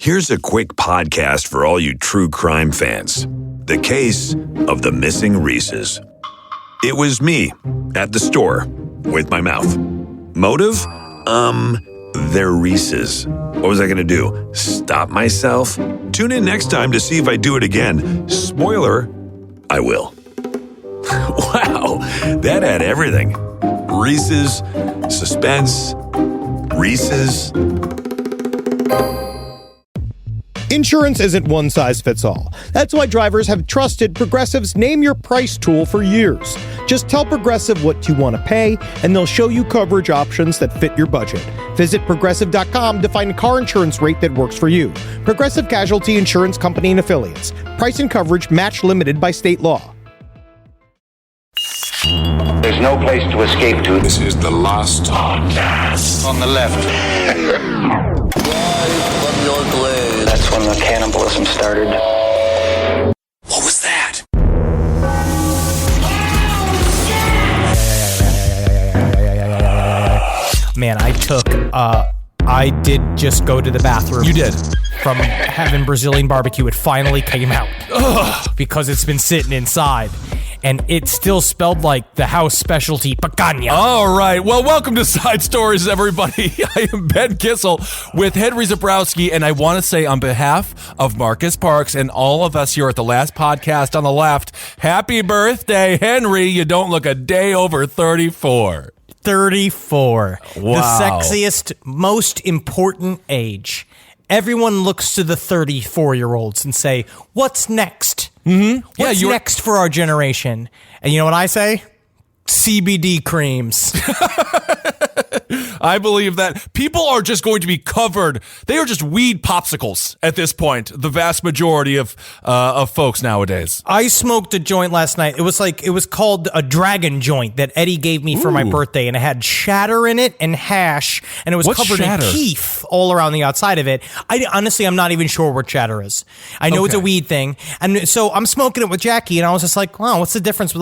Here's a quick podcast for all you true crime fans. The case of the missing Reeses. It was me at the store with my mouth. Motive? They're Reeses. What was I going to do? Stop myself? Tune in next time to see if I do it again. Spoiler, I will. Wow, that had everything. Reeses, suspense, Reeses. Insurance isn't one size fits all. That's why drivers have trusted Progressive's Name Your Price tool for years. Just tell Progressive what you want to pay, and they'll show you coverage options that fit your budget. Visit Progressive.com to find a car insurance rate that works for you. Progressive Casualty Insurance Company and Affiliates. Price and coverage match limited by state law. There's no place to escape to. This is the last podcast. On the left. From your glade. That's when the cannibalism started. What was that? Man, I did just go to the bathroom. You did? From having Brazilian barbecue, it finally came out. Ugh. Because it's been sitting inside. And it still smelled like the house specialty picanha. All right. Well, welcome to Side Stories, everybody. I am Ben Kissel with Henry Zabrowski, and I want to say on behalf of Marcus Parks and all of us here at the last podcast on the left, happy birthday, Henry. You don't look a day over 34. 34. Wow. The sexiest, most important age. Everyone looks to the 34-year-olds and say, what's next? Mm-hmm. What's next for our generation? And you know what I say? CBD creams. I believe that people are just going to be covered. They are just weed popsicles at this point. The vast majority of folks nowadays. I smoked a joint last night. It was called a dragon joint that Eddie gave me for my birthday, and it had shatter in it and hash, and it was covered in keef all around the outside of it. I'm not even sure what shatter is. I know it's a weed thing, and so I'm smoking it with Jackie, and I was just like, wow, what's the difference with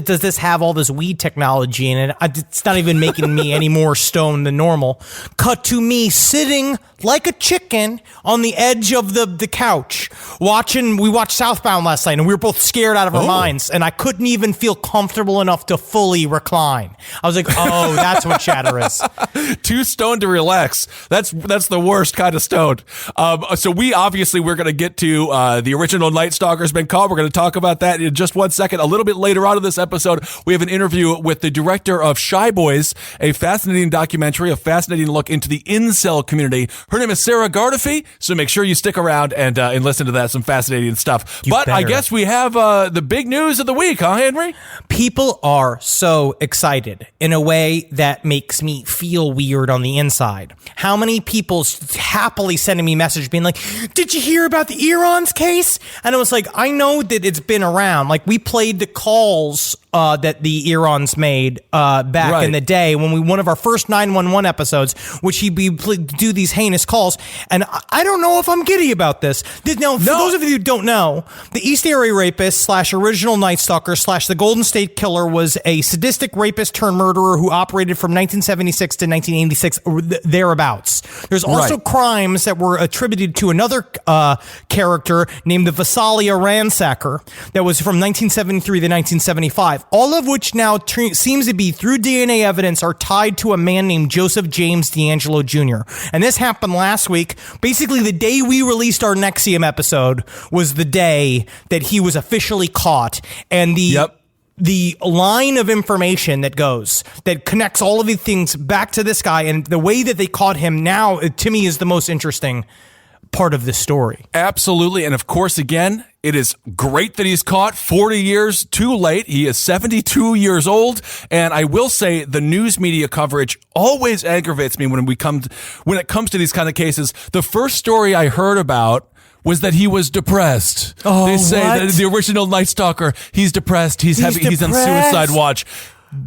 does this have all this weed technology in it? It's not even making me any more stoned than normal. Cut to me sitting like a chicken on the edge of the couch we watched Southbound last night, and we were both scared out of our minds, and I couldn't even feel comfortable enough to fully recline. I was like, oh, that's what shatter is. Too stoned to relax. That's the worst kind of stoned. So we're going to get to the original Night Stalker's been caught. We're going to talk about that in just 1 second. A little bit later on in this episode, we have an interview with the director of Shy Boys, a fascinating documentary, a fascinating look into the incel community. Her name is Sara Gardephe, so make sure you stick around and listen to that. Some fascinating stuff. I guess we have the big news of the week, huh, Henry? People are so excited in a way that makes me feel weird on the inside. How many people happily sending me messages being like, did you hear about the EARONS case? And I was like, I know that it's been around. Like, we played the calls that the EARONS made back in the day when one of our first 911 episodes, which he'd do these heinous calls. And I don't know if I'm giddy about this. Now, for those of you who don't know, the East Area Rapist / original Night Stalker / the Golden State Killer was a sadistic rapist turned murderer who operated from 1976 to 1986, or thereabouts. There's also crimes that were attributed to another character named the Visalia Ransacker that was from 1973 to 1975. All of which now seems to be, through DNA evidence, are tied to a man named Joseph James D'Angelo Jr. And this happened last week. Basically, the day we released our Nexium episode was the day that he was officially caught. And the line of information that connects all of these things back to this guy, and the way that they caught him now, to me, is the most interesting part of this story. Absolutely. And of course, again, it is great that he's caught 40 years too late. He is 72 years old. And I will say the news media coverage always aggravates me when it comes to these kind of cases. The first story I heard about was that he was depressed. Oh, they say that the original Night Stalker, he's depressed. He's on suicide watch.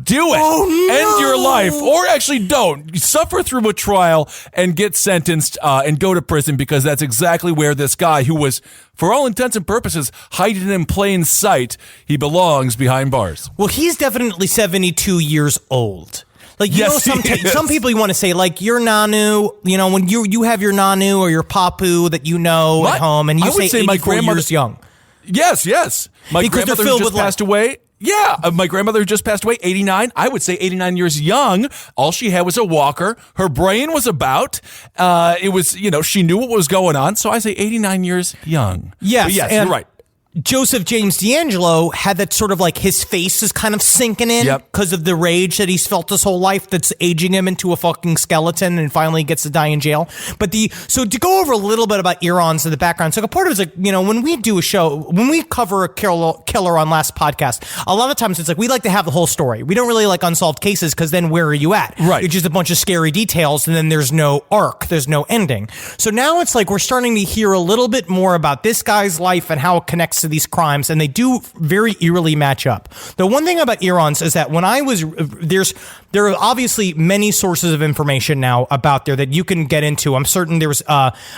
Do it. Oh, no. End your life. Or actually don't. Suffer through a trial and get sentenced and go to prison, because that's exactly where this guy, who was, for all intents and purposes, hiding in plain sight, he belongs behind bars. Well, he's definitely 72 years old. Like, Yes, some he is. some people you want to say, like, your nanu, when you have your nanu or your papu that What? at home, and you I would say 84 my grandmother- years young. Yes. My Because they're grandmother filled just with passed away. Yeah, my grandmother who just passed away, 89. I would say 89 years young. All she had was a walker. Her brain was about. It was, she knew what was going on. So I say 89 years young. Yes, But yes, and you're right. Joseph James D'Angelo had that sort of like his face is kind of sinking in Yep. because of the rage that he's felt his whole life that's aging him into a fucking skeleton and finally gets to die in jail. But so to go over a little bit about EARONS in the background, so a part of it is like, when we do a show, when we cover a killer on last podcast, a lot of times it's like we like to have the whole story. We don't really like unsolved cases because then where are you at? Right. It's just a bunch of scary details and then there's no arc, there's no ending. So now it's like we're starting to hear a little bit more about this guy's life and how it connects to these crimes, and they do very eerily match up. The one thing about EARONS is that when I was there are obviously many sources of information now about there that you can get into. I'm certain there's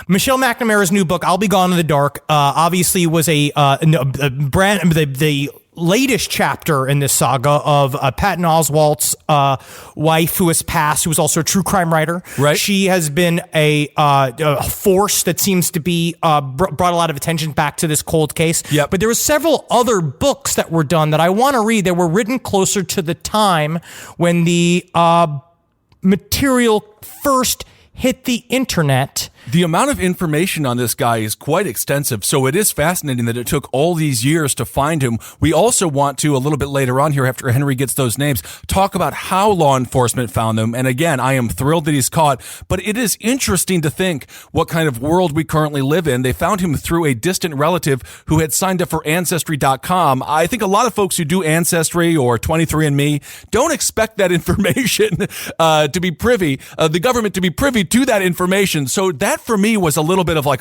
Michelle McNamara's new book, I'll Be Gone in the Dark, obviously was the latest chapter in this saga of Patton Oswalt's wife who has passed, who was also a true crime writer. Right. She has been a force that seems to be brought a lot of attention back to this cold case. Yep. But there were several other books that were done that I want to read that were written closer to the time when the material first hit the internet. The amount of information on this guy is quite extensive, so it is fascinating that it took all these years to find him. We also want to, a little bit later on here, after Henry gets those names, talk about how law enforcement found them. And again, I am thrilled that he's caught, but it is interesting to think what kind of world we currently live in. They found him through a distant relative who had signed up for Ancestry.com. I think a lot of folks who do Ancestry or 23andMe don't expect that information to be privy, the government to be privy to that information. So that for me was a little bit of like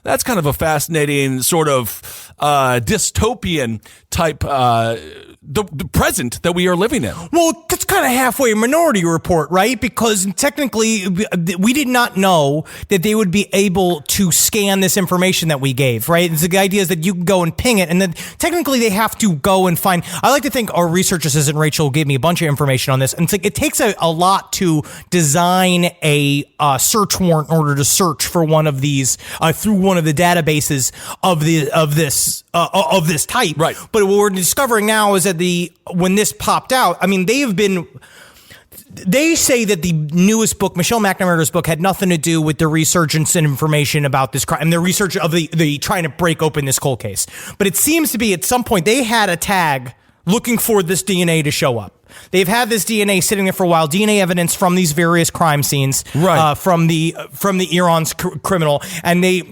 that's kind of a fascinating sort of dystopian type the present that we are living in. Well, that's kind of halfway a Minority Report, right? Because technically we did not know that they would be able to scan this information that we gave, right? The idea is that you can go and ping it, and then technically they have to go and find. I like to think our research assistant Rachel gave me a bunch of information on this, and it's like it takes a lot to design a search warrant in order to search for one of these through one of the databases of this type. Right. But what we're discovering now is that when this popped out, I mean, they say that the newest book, Michelle McNamara's book, had nothing to do with the resurgence and information about this crime and the research of the trying to break open this cold case. But it seems to be at some point they had a tag looking for this DNA to show up. They've had this DNA sitting there for a while, DNA evidence from these various crime scenes, right. From the EARONS criminal, and they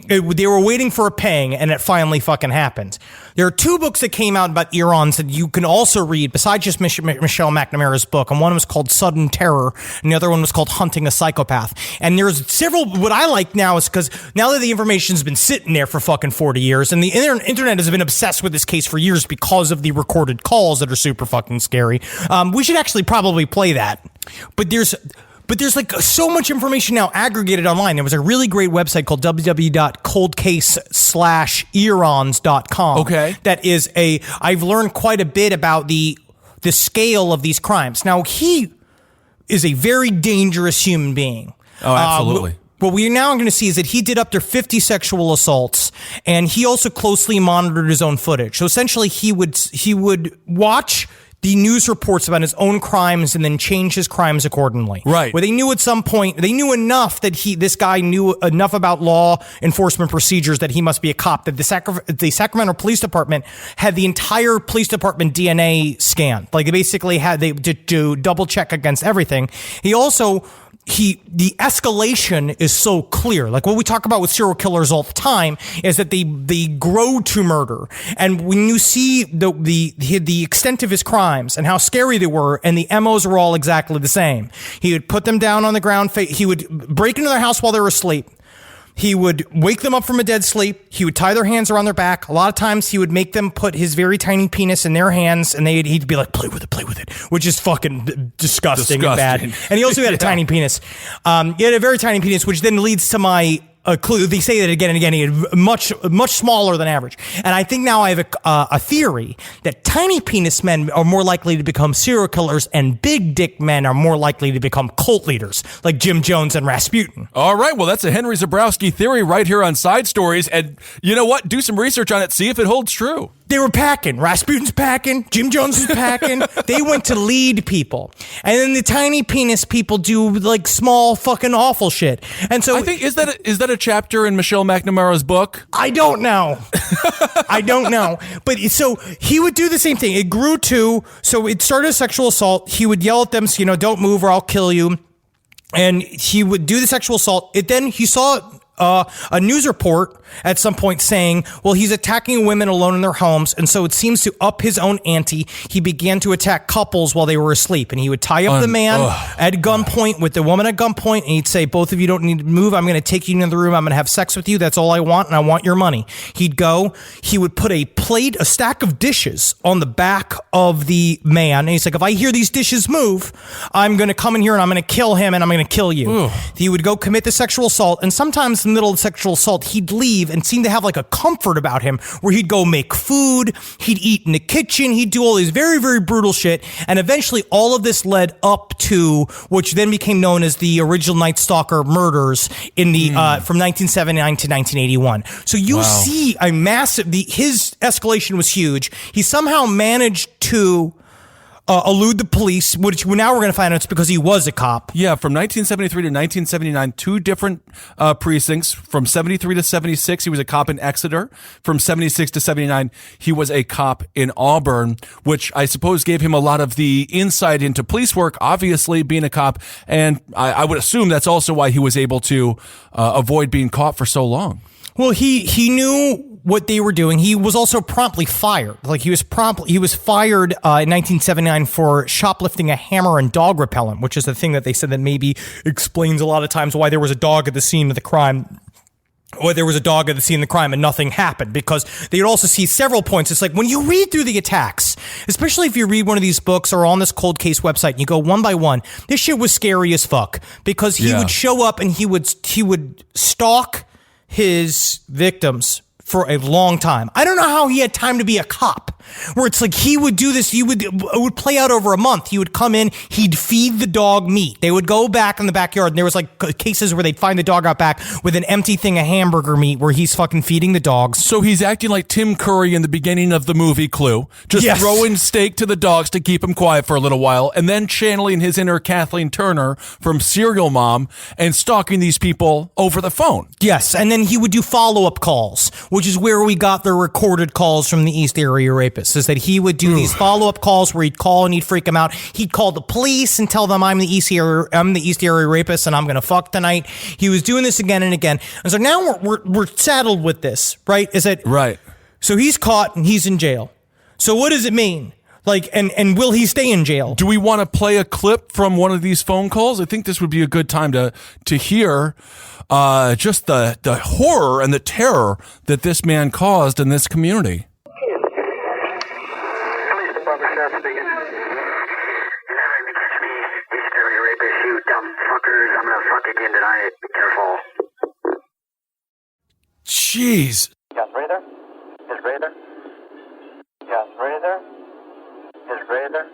were waiting for a pang, and it finally fucking happened. There are two books that came out about EARONS that you can also read besides just Michelle McNamara's book, and one was called Sudden Terror, and the other one was called Hunting a Psychopath. And there's several. What I like now is because now that the information's been sitting there for fucking 40 years, and the internet has been obsessed with this case for years because of the recorded calls that are super fucking scary. We should actually probably play that. But there's like so much information now aggregated online. There was a really great website called www.coldcase/earons.com. Okay. That is I've learned quite a bit about the scale of these crimes. Now, he is a very dangerous human being. Oh, absolutely. What we're now going to see is that he did up to 50 sexual assaults, and he also closely monitored his own footage. So essentially, he would watch the news reports about his own crimes and then change his crimes accordingly. Right. Where they knew at some point, they knew enough that this guy knew enough about law enforcement procedures that he must be a cop, that the Sacramento Police Department had the entire police department DNA scanned. Like they basically had to double check against everything. He also the escalation is so clear. Like what we talk about with serial killers all the time is that they grow to murder. And when you see the extent of his crimes and how scary they were, and the MOs were all exactly the same. He would put them down on the ground. He would break into their house while they were asleep. He would wake them up from a dead sleep. He would tie their hands around their back. A lot of times he would make them put his very tiny penis in their hands, and he'd be like, play with it, which is fucking disgusting. And bad. And he also had a tiny penis. He had a very tiny penis, which then leads to my a clue. They say that again and again. He had much smaller than average. And I think now I have a theory that tiny penis men are more likely to become serial killers, and big dick men are more likely to become cult leaders, like Jim Jones and Rasputin. All right, well, that's a Henry Zabrowski theory right here on Side Stories. And you know what? Do some research on it. See if it holds true. They were packing. Rasputin's packing. Jim Jones is packing. They went to lead people. And then the tiny penis people do like small fucking awful shit. And so I think, is that a chapter in Michelle McNamara's book? I don't know. I don't know. But so he would do the same thing. It grew to, so it started as sexual assault. He would yell at them, so, don't move or I'll kill you. And he would do the sexual assault. Then he saw a news report at some point saying, well, he's attacking women alone in their homes. And so it seems to up his own ante. He began to attack couples while they were asleep. And he would tie up the man at gunpoint with the woman at gunpoint. And he'd say, both of you don't need to move. I'm going to take you into the room. I'm going to have sex with you. That's all I want. And I want your money. He'd go. He would put a stack of dishes on the back of the man. And he's like, if I hear these dishes move, I'm going to come in here and I'm going to kill him and I'm going to kill you. Ooh. He would go commit the sexual assault. And sometimes in the middle of sexual assault, he'd leave and seem to have like a comfort about him where he'd go make food, he'd eat in the kitchen, he'd do all these very, very brutal shit. And eventually all of this led up to, which then became known as the original Night Stalker murders in the, from 1979 to 1981. So you see a massive, his escalation was huge. He somehow managed to elude the police, which now we're going to find out it's because he was a cop. Yeah, from 1973 to 1979, two different precincts. From 73 to 76, he was a cop in Exeter. From 76 to 79, he was a cop in Auburn, which I suppose gave him a lot of the insight into police work, obviously being a cop. And I would assume that's also why he was able to avoid being caught for so long. Well, he knew what they were doing. He was also promptly fired. Like he was fired in 1979 for shoplifting a hammer and dog repellent, which is the thing that they said that maybe explains a lot of times why there was a dog at the scene of the crime. Or there was a dog at the scene of the crime and nothing happened, because they would also see several points. It's like when you read through the attacks, especially if you read one of these books or on this cold case website and you go one by one, this shit was scary as fuck, because he would show up and he would stalk his victims for a long time. I don't know how he had time to be a cop, where it's like he would do this. It would play out over a month. He would come in, he'd feed the dog meat. They would go back in the backyard, and there was like cases where they'd find the dog out back with an empty thing of hamburger meat where he's fucking feeding the dogs. So he's acting like Tim Curry in the beginning of the movie Clue, just throwing steak to the dogs to keep them quiet for a little while, and then channeling his inner Kathleen Turner from Serial Mom and stalking these people over the phone. Yes, and then he would do follow-up calls, which is where we got the recorded calls from the East Area Rapists, is that he would do these follow-up calls where he'd call and he'd freak them out. He'd call the police and tell them, I'm the East Area Rapist and I'm going to fuck tonight. He was doing this again and again. And so now we're saddled with this, right? Is that right? So he's caught and he's in jail. So what does it mean? Like, and will he stay in jail? Do we want to play a clip from one of these phone calls? I think this would be a good time to hear just the horror and the terror that this man caused in this community. Police Department Sheriff speaking. You're not going to catch me, East Area Rapist, you dumb fuckers. I'm going to fuck again tonight. Be careful. Jeez. Yes, Ray there? Is Ray there? Yes, Ray there? Is Ray there?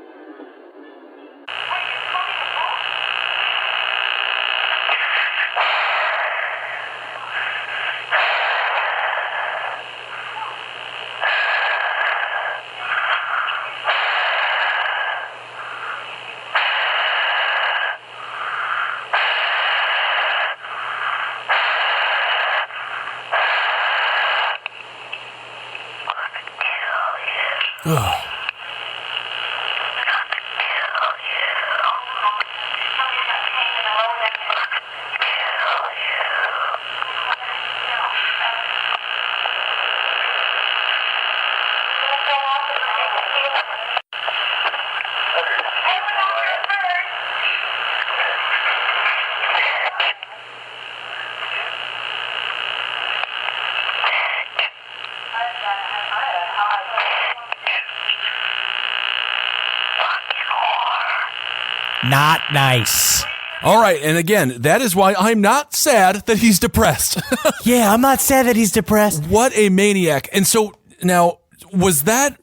Ugh. Not nice. All right, and again, that is why I'm not sad that he's depressed. Yeah, I'm not sad that he's depressed. What a maniac. And so now, was that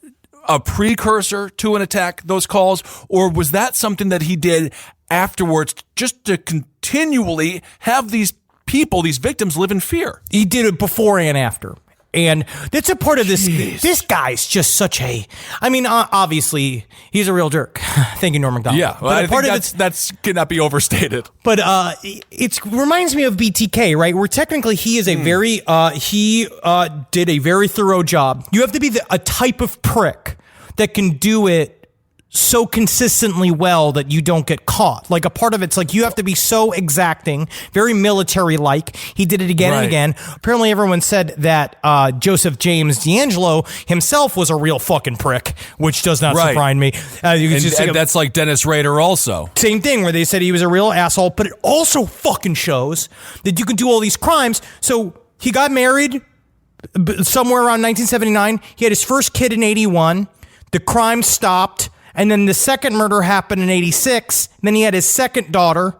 a precursor to an attack, those calls, or was that something that he did afterwards just to continually have these people, these victims, live in fear? He did it before and after. And that's a part of this. Jeez. This guy's just such a. I mean, obviously, he's a real jerk. Thank you, Norm Macdonald. Yeah, well, I think that's cannot be overstated. But it reminds me of BTK, right? Where technically he is a very he did a very thorough job. You have to be a type of prick that can do it so consistently well that you don't get caught. Like a part of it's like you have to be so exacting, very military-like. He did it again and again. Apparently everyone said that Joseph James D'Angelo himself was a real fucking prick, which does not surprise me. And that's like Dennis Rader also. Same thing where they said he was a real asshole, but it also fucking shows that you can do all these crimes. So he got married somewhere around 1979. He had his first kid in 81. The crime stopped. And then the second murder happened in 86. Then he had his second daughter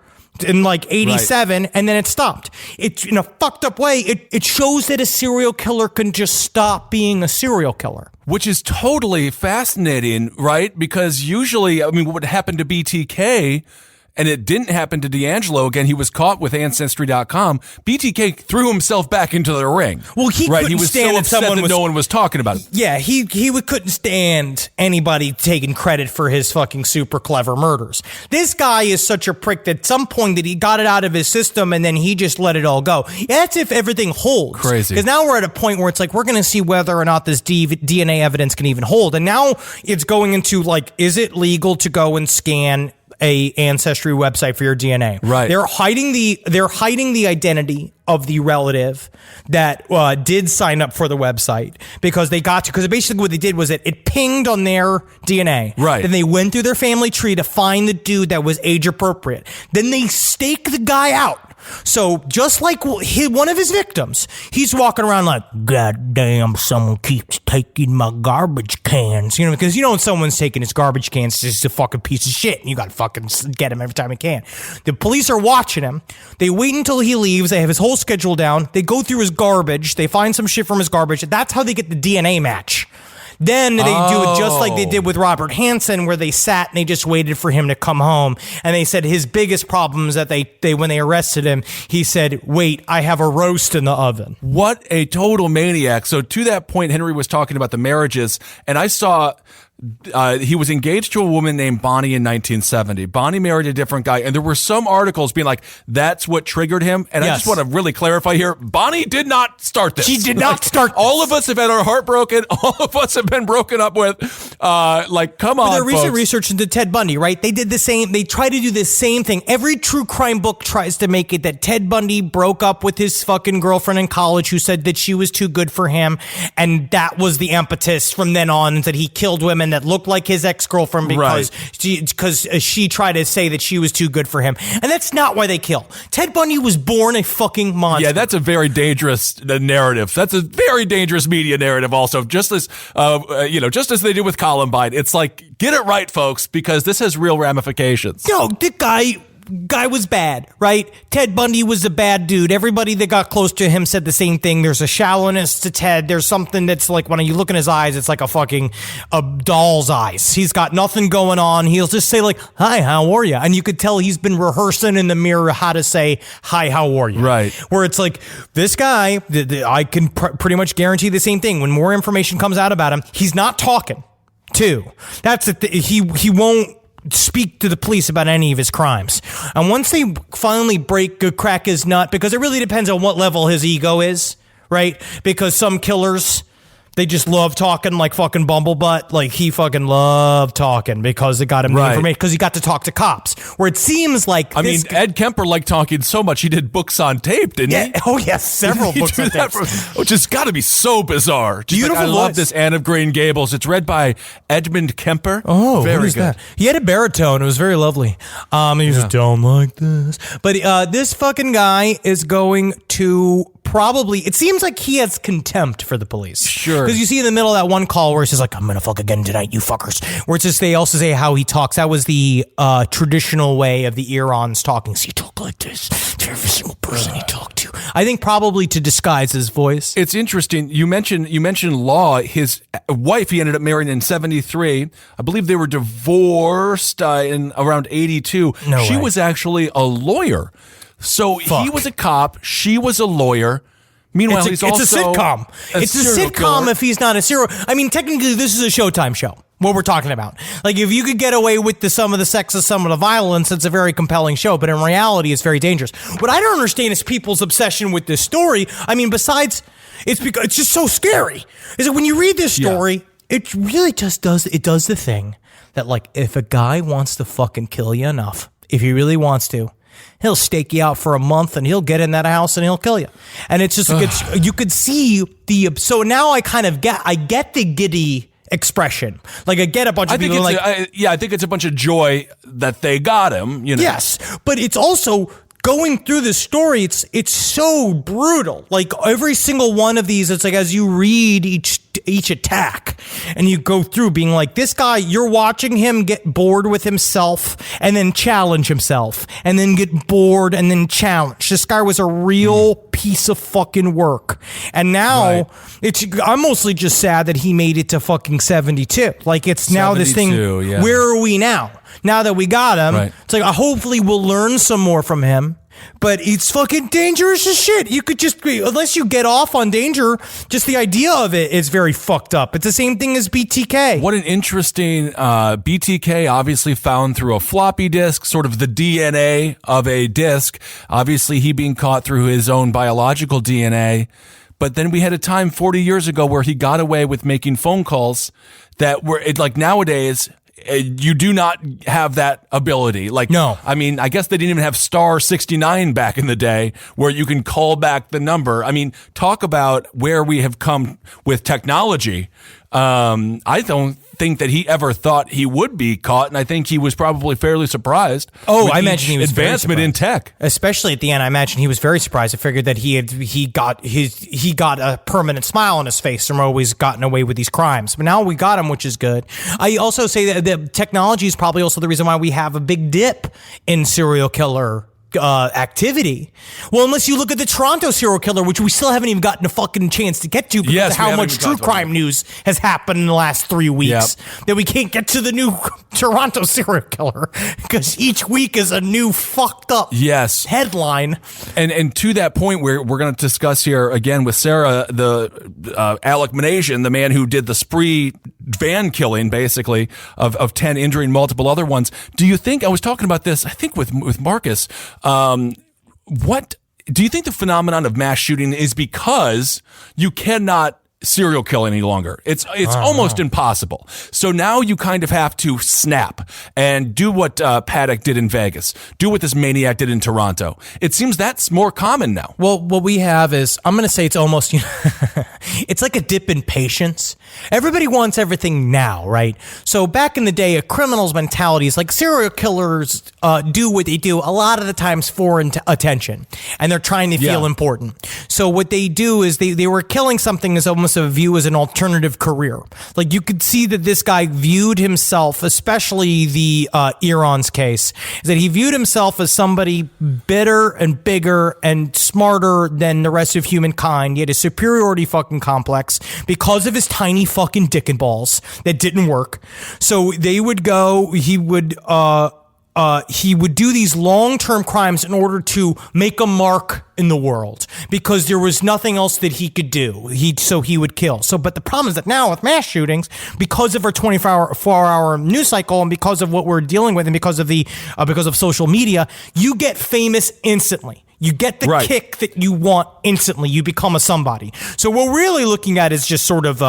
in like 87, and then it stopped. It's in a fucked up way. It shows that a serial killer can just stop being a serial killer. Which is totally fascinating, right? Because usually, I mean, what happened to BTK, and it didn't happen to D'Angelo. Again, he was caught with Ancestry.com. BTK threw himself back into the ring. Well, he was so upset that no one was talking about it. Yeah, he couldn't stand anybody taking credit for his fucking super clever murders. This guy is such a prick that at some point that he got it out of his system and then he just let it all go. That's if everything holds. Crazy. Because now we're at a point where it's like, we're going to see whether or not this DNA evidence can even hold. And now it's going into like, is it legal to go and scan a Ancestry website for your DNA? Right. They're hiding the identity of the relative that did sign up for the website because basically what they did was it pinged on their DNA. Right. Then they went through their family tree to find the dude that was age appropriate. Then they staked the guy out. So just like one of his victims, he's walking around like, God damn, someone keeps taking my garbage cans. You know, because when someone's taking his garbage cans, it's just a fucking piece of shit. And you got to fucking get him every time you can. The police are watching him. They wait until he leaves. They have his whole schedule down. They go through his garbage. They find some shit from his garbage. That's how they get the DNA match. Then they do it just like they did with Robert Hansen, where they sat and they just waited for him to come home. And they said his biggest problem is that they when they arrested him, he said, wait, I have a roast in the oven. What a total maniac. So to that point, Henry was talking about the marriages, and I saw he was engaged to a woman named Bonnie in 1970. Bonnie married a different guy, and there were some articles being like, that's what triggered him. And I just want to really clarify here, Bonnie did not start this. She did not start this. All of us have had our heart broken. All of us have been broken up with. Come on, their recent folks. research into Ted Bundy, right? They did the same. They try to do the same thing. Every true crime book tries to make it that Ted Bundy broke up with his fucking girlfriend in college who said that she was too good for him. And that was the impetus from then on, that he killed women that looked like his ex-girlfriend because she tried to say that she was too good for him. And that's not why they kill. Ted Bundy was born a fucking monster. Yeah, that's a very dangerous narrative. That's a very dangerous media narrative also. Just as just as they did with Columbine. It's like, get it right, folks, because this has real ramifications. No, the guy was bad, right? Ted Bundy was a bad dude. Everybody that got close to him said the same thing. There's a shallowness to Ted. There's something that's like, when you look in his eyes, it's like a doll's eyes. He's got nothing going on. He'll just say like, hi, how are you? And you could tell he's been rehearsing in the mirror how to say, hi, how are you? Right. Where it's like, this guy, I can pretty much guarantee the same thing. When more information comes out about him, he's not talking too. That's he won't speak to the police about any of his crimes. And once they finally crack his nut, because it really depends on what level his ego is, right? Because some killers, they just love talking like fucking bumblebutt. Like he fucking loved talking because it got him the information, because he got to talk to cops. Where it seems like Ed Kemper liked talking so much he did books on tape, didn't he? Oh yes, several books on tape. Which has got to be so bizarre. Beautiful. I love this Anne of Green Gables. It's read by Edmund Kemper. Oh, very good. That? He had a baritone. It was very lovely. He was just down like this. But this fucking guy is going to probably, it seems like he has contempt for the police. Sure. Because you see in the middle of that one call where he's like, I'm going to fuck again tonight, you fuckers. Where it's just, they also say how he talks. That was the traditional way of the EARONS talking. So you talk like this to every single person you talk to. I think probably to disguise his voice. It's interesting. You mentioned Law. His wife, he ended up marrying in 73. I believe they were divorced in around 82. No She way. was actually a lawyer. So he was a cop. She was a lawyer. Meanwhile, he's also it's a sitcom. It's a serial sitcom killer. if he's not a serial. I mean, technically, this is a Showtime show. What we're talking about, like, if you could get away with some of the sex and some of the violence, it's a very compelling show. But in reality, it's very dangerous. What I don't understand is people's obsession with this story. I mean, besides, it's because it's just so scary. Is that when you read this story, it really just does the thing that, like, if a guy wants to fucking kill you enough, if he really wants to, he'll stake you out for a month and he'll get in that house and he'll kill you. And it's just, you could see so now I get the giddy expression. Like, I get a bunch of people like, I think it's a bunch of joy that they got him, you know. Yes, but it's also going through the story, it's so brutal. Like, every single one of these, it's like, as you read each attack and you go through being like, this guy, you're watching him get bored with himself and then challenge himself and then get bored and then challenge. This guy was a real piece of fucking work. And now I'm mostly just sad that he made it to fucking 72. Like, it's now this thing, where are we now? Now that we got him, it's like, hopefully we'll learn some more from him. But it's fucking dangerous as shit. You could just, unless you get off on danger, just the idea of it is very fucked up. It's the same thing as BTK. What an interesting, BTK obviously found through a floppy disk, sort of the DNA of a disk. Obviously he being caught through his own biological DNA. But then we had a time 40 years ago where he got away with making phone calls that were, like, nowadays, you do not have that ability. Like, no. I mean, I guess they didn't even have star 69 back in the day where you can call back the number. I mean, talk about where we have come with technology. I don't think that he ever thought he would be caught, and I think he was probably fairly surprised. Oh, I imagine he was advancement in tech, especially at the end. I imagine he was very surprised. I figured that he got a permanent smile on his face from always gotten away with these crimes. But now we got him, which is good. I also say that the technology is probably also the reason why we have a big dip in serial killer activity. Well, unless you look at the Toronto serial killer, which we still haven't even gotten a fucking chance to get to because of how much true crime news has happened in the last 3 weeks that we can't get to the new Toronto serial killer because each week is a new fucked up headline. And to that point, we're going to discuss here again with Sarah, the Alec Manasian, the man who did the spree van killing, basically, of 10, injuring multiple other ones. Do you think, I was talking about this, I think with Marcus, what do you think the phenomenon of mass shooting is because you cannot serial kill any longer? It's almost impossible. So now you kind of have to snap and do what Paddock did in Vegas, do what this maniac did in Toronto. It seems that's more common now. Well, what we have is, I'm going to say it's almost, it's like a dip in patience. Everybody wants everything now, right? So back in the day, a criminal's mentality is like serial killers do what they do a lot of the times for attention, and they're trying to feel important. So what they do is they were killing something as almost a view as an alternative career. Like, you could see that this guy viewed himself, especially the EARONS case, is that he viewed himself as somebody better and bigger and smarter than the rest of humankind. He had a superiority fucking complex because of his tiny fucking dick and balls that didn't work. So they would go, he would do these long-term crimes in order to make a mark in the world because there was nothing else that he could do. So he would kill. But the problem is that now with mass shootings, because of our 24-hour news cycle and because of what we're dealing with and because of social media, you get famous instantly. You get the kick that you want instantly. You become a somebody. So what we're really looking at is just sort of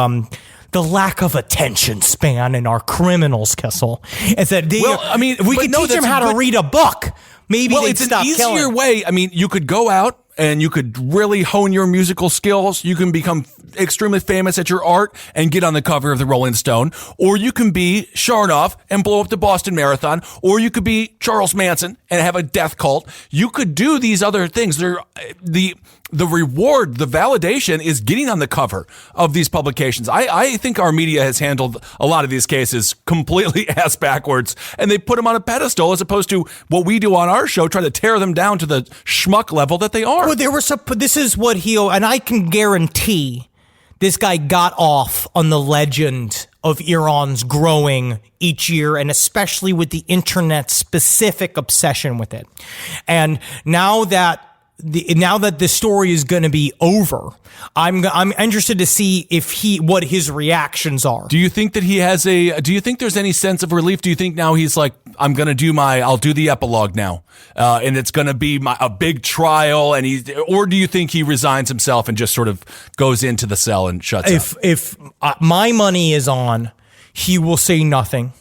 the lack of attention span in our criminals, Kessel. Is that if we could teach them how to read a book, maybe they'd stop killing. It's an easier way. I mean, you could go out and you could really hone your musical skills. You can become extremely famous at your art and get on the cover of the Rolling Stone. Or you can be Sharnoff and blow up the Boston Marathon. Or you could be Charles Manson and have a death cult. You could do these other things. the reward, the validation is getting on the cover of these publications. I think our media has handled a lot of these cases completely ass backwards, and they put them on a pedestal as opposed to what we do on our show, trying to tear them down to the schmuck level that they are. Well, this is what and I can guarantee this guy got off on the legend of EARONS growing each year, and especially with the internet's specific obsession with it. And now that the story is going to be over, I'm interested to see what his reactions are. Do you think that do you think there's any sense of relief? Do you think now he's like, I'll do the epilogue now, and it's going to be a big trial, or do you think he resigns himself and just sort of goes into the cell and shuts up? If my money is on, he will say nothing.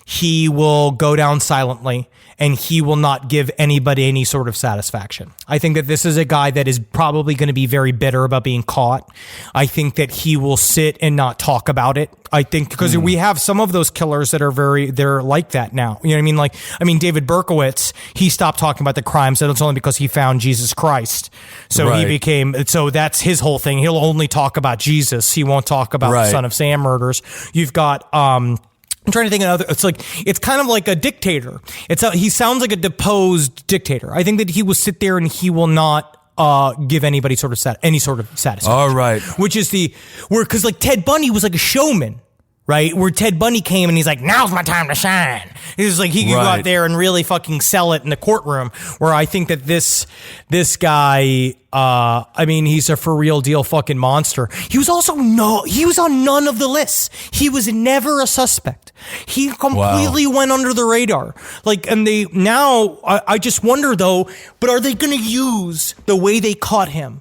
He will go down silently, and he will not give anybody any sort of satisfaction. I think that this is a guy that is probably going to be very bitter about being caught. I think that he will sit and not talk about it. I think because we have some of those killers that they're like that now. You know what I mean? David Berkowitz, he stopped talking about the crimes, and it's only because he found Jesus Christ. So so that's his whole thing. He'll only talk about Jesus. He won't talk about the Son of Sam murders. You've got, I'm trying to think of another. It's kind of like a dictator. He sounds like a deposed dictator. I think that he will sit there and he will not give anybody any sort of satisfaction. All right. Which is because like Ted Bundy was like a showman, right? Where Ted Bundy came and he's like, now's my time to shine. He was like, he could go out there and really fucking sell it in the courtroom. Where I think that this guy, he's a for real deal fucking monster. He was on none of the lists. He was never a suspect. He completely went under the radar. I just wonder though, but are they going to use the way they caught him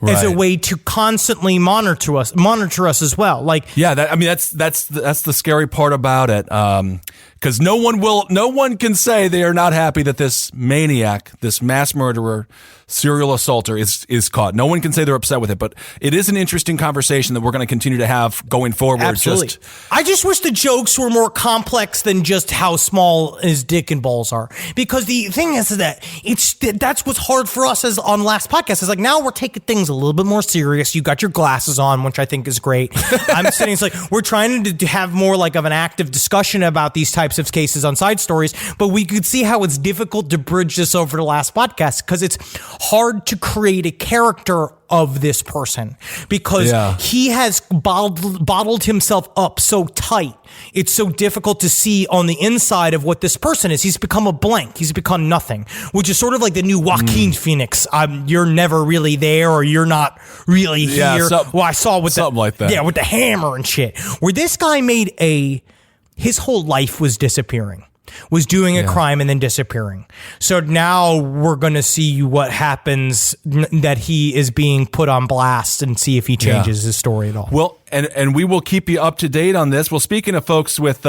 as a way to constantly monitor us as well? That's the scary part about it. Because no one can say they are not happy that this maniac, this mass murderer, serial assaulter is caught. No one can say they're upset with it, but it is an interesting conversation that we're going to continue to have going forward. Absolutely. I just wish the jokes were more complex than just how small his dick and balls are. Because the thing is that that's what's hard for us as on last podcast. Is like now we're taking things a little bit more serious. You got your glasses on, which I think is great. I'm sitting. It's like we're trying to have more like of an active discussion about these types of cases on side stories, but we could see how it's difficult to bridge this over the last podcast because it's hard to create a character of this person because he has bottled himself up so tight. It's so difficult to see on the inside of what this person is. He's become a blank. He's become nothing, which is sort of like the new Joaquin Phoenix. You're never really there, or you're not really here. I saw with something like that. Yeah, with the hammer and shit. Where this guy his whole life was disappearing. Was doing a crime and then disappearing. So now we're going to see what happens, that he is being put on blast, and see if he changes his story at all. Well, and we will keep you up to date on this. Well, speaking of folks with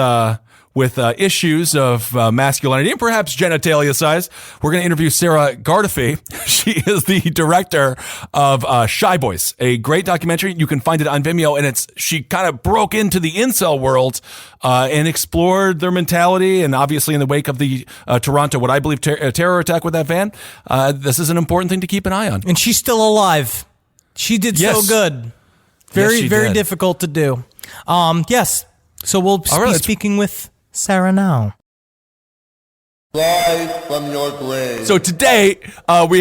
issues of masculinity and perhaps genitalia size, we're going to interview Sara Gardephe. She is the director of Shy Boys, a great documentary. You can find it on Vimeo, and she kind of broke into the incel world and explored their mentality. And obviously, in the wake of the Toronto, what I believe terror attack with that van, this is an important thing to keep an eye on. And she's still alive. She did so good. Very, very difficult to do. Yes. So we'll be speaking with Sara now. Live from your grave. So today we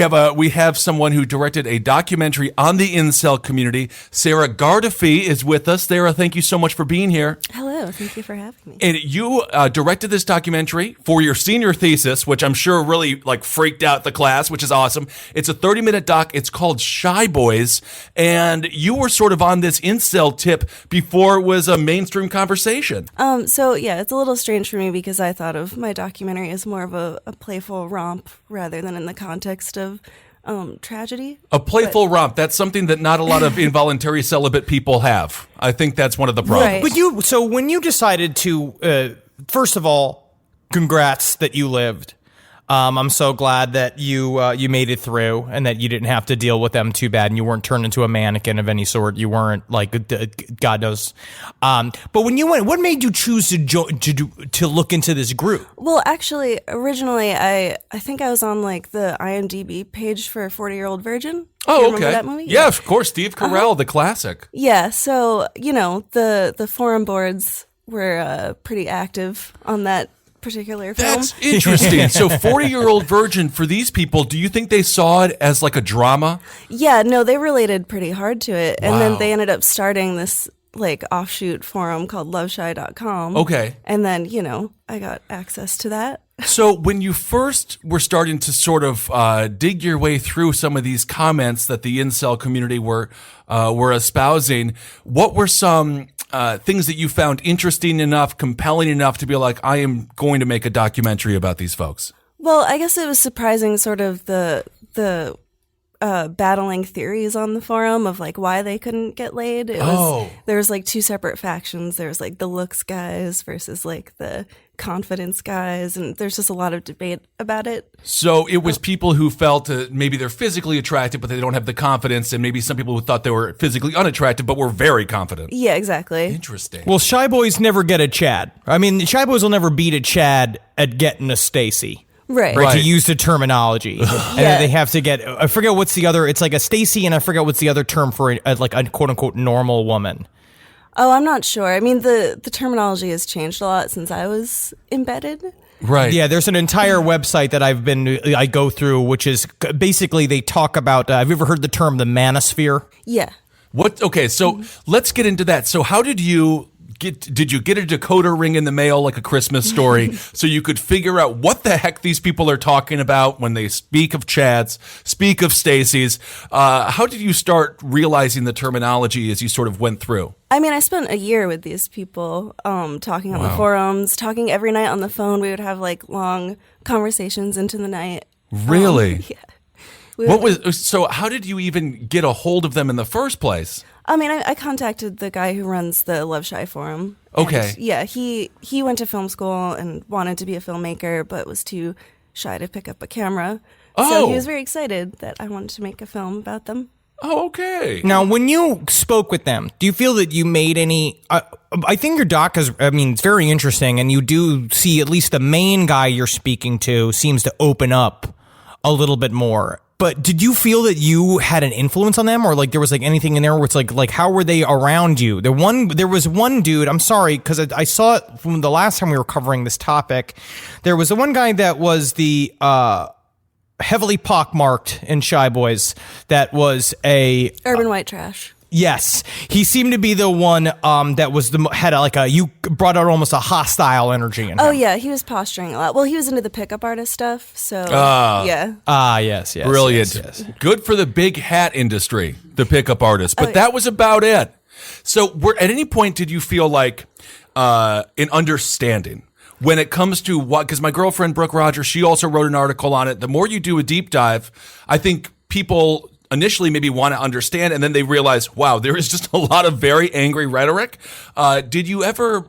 have someone who directed a documentary on the incel community. Sara Gardephe is with us. Sara, thank you so much for being here. Hello, thank you for having me. And you directed this documentary for your senior thesis, which I'm sure really freaked out the class, which is awesome. It's a 30-minute doc. It's called Shy Boys, and you were sort of on this incel tip before it was a mainstream conversation. So yeah, it's a little strange for me because I thought of my documentary as more of a playful romp rather than in the context of tragedy. A playful romp. That's something that not a lot of involuntary celibate people have. I think that's one of the problems. Right. But so when you decided to, first of all, congrats that you lived. I'm so glad that you made it through and that you didn't have to deal with them too bad, and you weren't turned into a mannequin of any sort. You weren't God knows. But when you went, what made you choose to look into this group? Well, actually, originally I think I was on the IMDb page for 40-Year-Old Virgin. Oh, You remember okay. that movie? Yeah, of course. Steve Carell, the classic. Yeah, so, the forum boards were pretty active on that particular film. That's interesting. So 40-Year-Old Virgin, for these people, do you think they saw it as like a drama? Yeah, no, they related pretty hard to it. And Wow. then they ended up starting this offshoot forum called loveshy.com. Okay. And then, I got access to that. So when you first were starting to sort of dig your way through some of these comments that the incel community were espousing, what were some things that you found interesting enough, compelling enough to be like, I am going to make a documentary about these folks? Well, I guess it was surprising sort of the battling theories on the forum of why they couldn't get laid. There was two separate factions. There was the looks guys versus the confidence guys, and there's just a lot of debate about it. So it was people who felt maybe they're physically attractive, but they don't have the confidence, and maybe some people who thought they were physically unattractive, but were very confident. Yeah, exactly. Interesting. Well, shy boys never get a Chad. I mean, shy boys will never beat a Chad at getting a Stacy. Right. To use the terminology. And then they have to get, I forget what's the other, it's like a Stacy, and I forget what's the other term for a quote unquote normal woman. Oh, I'm not sure. I mean, the terminology has changed a lot since I was embedded. Right. Yeah, there's an entire website that I go through, which is basically they talk about, have you ever heard the term the manosphere? Yeah. Okay, so let's get into that. So how did you did you get a decoder ring in the mail like a Christmas story so you could figure out what the heck these people are talking about when they speak of Chads, speak of Stacys? How did you start realizing the terminology as you sort of went through? I mean, I spent a year with these people, talking on the forums, talking every night on the phone. We would have long conversations into the night. Really? Yeah. So how did you even get a hold of them in the first place? I mean, I contacted the guy who runs the Love Shy forum. Okay. And, yeah, he went to film school and wanted to be a filmmaker, but was too shy to pick up a camera. So he was very excited that I wanted to make a film about them. Oh, okay. Now, when you spoke with them, do you feel that you made any... I think your doc is, it's very interesting, and you do see at least the main guy you're speaking to seems to open up a little bit more. But did you feel that you had an influence on them, or there was anything in there where it's like how were they around you? There was one dude, I'm sorry, because I saw it from the last time we were covering this topic. There was the one guy that was the heavily pockmarked in Shy Boys that was a... Urban white trash. Yes, he seemed to be the one that was you brought out almost a hostile energy in him. Oh yeah, he was posturing a lot. Well, he was into the pickup artist stuff, so yeah. Yes. Brilliant. Yes. Good for the big hat industry, the pickup artist. But that was about it. So at any point did you feel like an understanding when it comes to what, because my girlfriend Brooke Rogers, she also wrote an article on it. The more you do a deep dive, I think people initially maybe want to understand, and then they realize, wow, there is just a lot of very angry rhetoric. Did you ever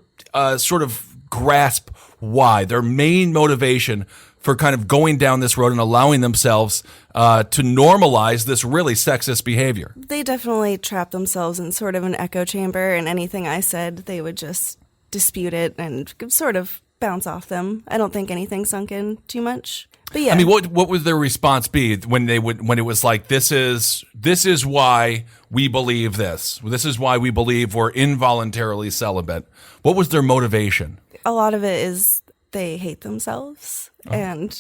sort of grasp why, their main motivation for kind of going down this road and allowing themselves to normalize this really sexist behavior? They definitely trapped themselves in sort of an echo chamber, and anything I said, they would just dispute it and sort of bounce off them. I don't think anything sunk in too much. But yeah. I mean, what would their response be when it was like, this is why we believe this. This is why we believe we're involuntarily celibate. What was their motivation? A lot of it is they hate themselves, and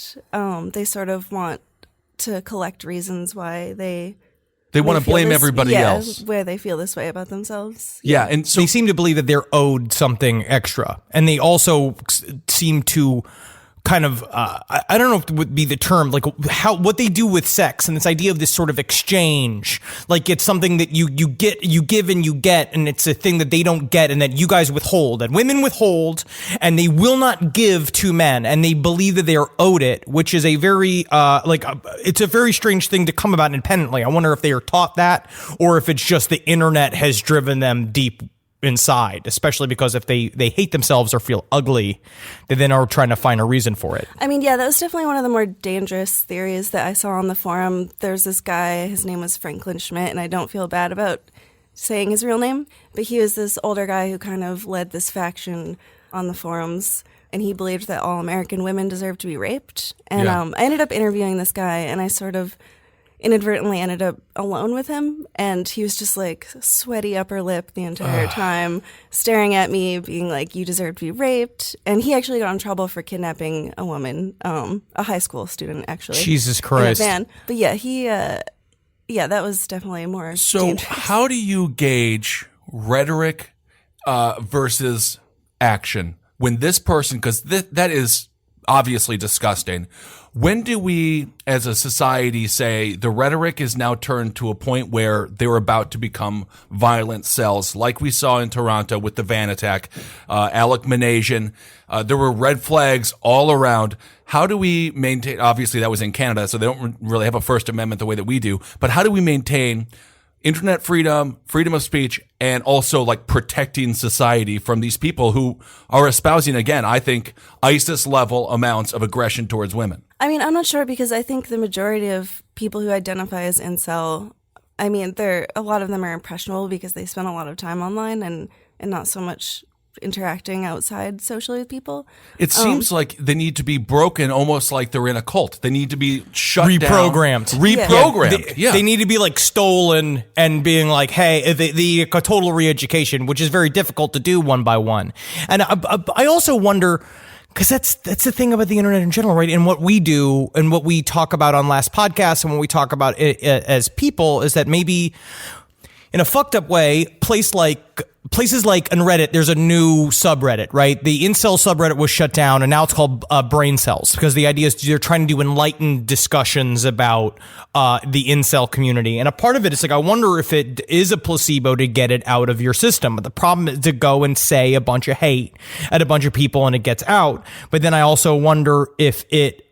they sort of want to collect reasons why they want to blame everybody else. Where they feel this way about themselves. Yeah, and so they seem to believe that they're owed something extra, and they also seem to kind of I don't know if it would be the term, what they do with sex and this idea of this sort of exchange, it's something that you give and you get, and it's a thing that they don't get and that you guys withhold and women withhold, and they will not give to men, and they believe that they are owed it, which is a very it's a very strange thing to come about independently. I wonder if they are taught that, or if it's just the internet has driven them deep inside, especially because if they hate themselves or feel ugly, they then are trying to find a reason for it. I mean, yeah, that was definitely one of the more dangerous theories that I saw on the forum. There's this guy, his name was Franklin Schmidt, and I don't feel bad about saying his real name, but he was this older guy who kind of led this faction on the forums, and he believed that all American women deserved to be raped. And I ended up interviewing this guy, and I sort of inadvertently ended up alone with him, and he was just like sweaty upper lip the entire time, staring at me, being like, you deserve to be raped. And he actually got in trouble for kidnapping a woman, a high school student, actually. Jesus Christ. In a van. But yeah, that was definitely more So dangerous. how do you gauge rhetoric versus action when this person, because that is obviously disgusting. When do we, as a society, say the rhetoric is now turned to a point where they're about to become violent cells, like we saw in Toronto with the van attack, Alec Manasian? There were red flags all around. How do we maintain, obviously that was in Canada, so they don't really have a First Amendment the way that we do, but how do we maintain internet freedom, freedom of speech, and also like protecting society from these people who are espousing, again, I think ISIS level amounts of aggression towards women? I mean, I'm not sure, because I think the majority of people who identify as incel, I mean, a lot of them are impressionable because they spend a lot of time online and not so much interacting outside socially with people. It seems like they need to be broken, almost like they're in a cult. They need to be shut Reprogrammed. down. Reprogrammed. They need to be like stolen and being like, hey, the total re-education, which is very difficult to do one by one. And I also wonder, because that's the thing about the internet in general, right? And what we do and what we talk about on last podcasts and what we talk about it as people is that maybe in a fucked up way, places like on Reddit, there's a new subreddit, right? The incel subreddit was shut down, and now it's called brain cells, because the idea is they're trying to do enlightened discussions about the incel community. And a part of it is like, I wonder if it is a placebo to get it out of your system. But the problem is to go and say a bunch of hate at a bunch of people and it gets out. But then I also wonder if it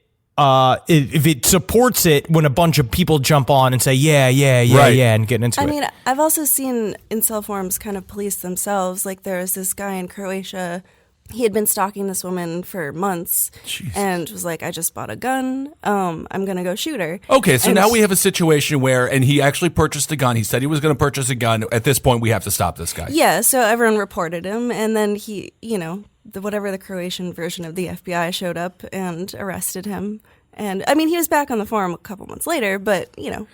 supports it when a bunch of people jump on and say, yeah, and get into it. I mean, I've also seen incel forums kind of police themselves. Like, there was this guy in Croatia. He had been stalking this woman for months. Jeez. And was like, I just bought a gun. I'm going to go shoot her. Okay, so now we have a situation where, and he actually purchased a gun. He said he was going to purchase a gun. At this point, we have to stop this guy. Yeah, so everyone reported him. And then he, whatever the Croatian version of the FBI showed up and arrested him. And I mean, he was back on the forum a couple months later, but